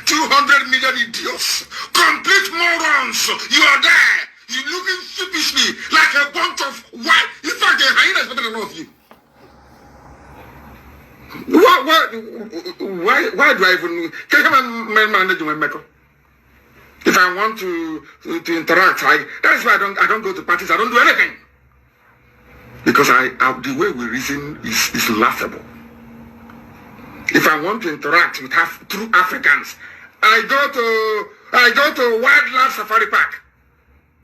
200 million idiots, complete morons. You are there. You looking sheepishly like a bunch of white. In fact, the hyena is better than all of you. Why do I even can I manage my makeup? If I want to interact, that is why I don't go to parties. I don't do anything because the way we reason is laughable. If I want to interact with true Africans, I go to wildlife safari park.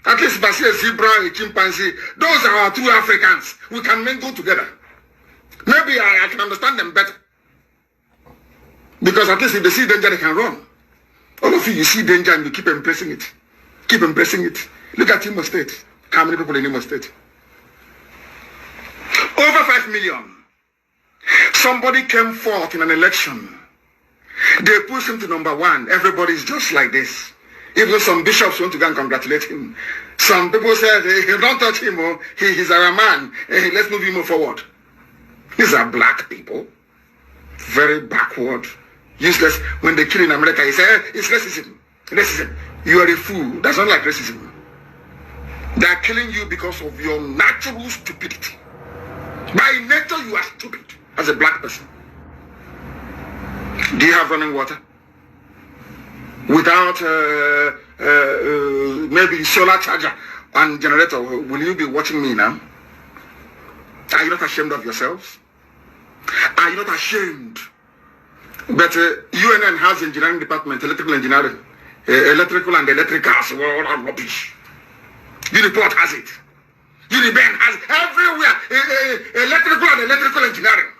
At least if I see a zebra, a chimpanzee, those are our true Africans. We can mingle together. Maybe I can understand them better. Because at least if they see danger, they can run. All of you see danger and you keep embracing it. Keep embracing it. Look at Imo State. How many people in Imo State? Over 5 million. Somebody came forth in an election. They pushed him to number 1. Everybody is just like this. Even some bishops want to go and congratulate him. Some people said, hey, don't touch him. Oh. He's our man. Hey, let's move him forward. These are black people. Very backward. Useless. When they kill in America, he said, hey, it's racism. Racism. You are a fool. That's not like racism. They are killing you because of your natural stupidity. By nature, you are stupid as a black person. Do you have running water? Without maybe solar charger and generator, will you be watching me now? Are you not ashamed of yourselves? Are you not ashamed? But UNN has engineering department, electrical engineering, electrical and electricals, all are rubbish. Uniport has it. Uniben has it. Everywhere. Electrical and electrical engineering.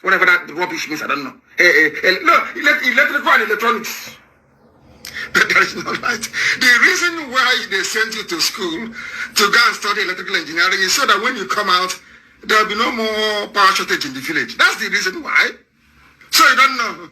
Whatever that rubbish means, I don't know. No, electrical and electronics. But that is not right. The reason why they sent you to school to go and study electrical engineering is so that when you come out, there will be no more power shortage in the village. That's the reason why. So you don't know.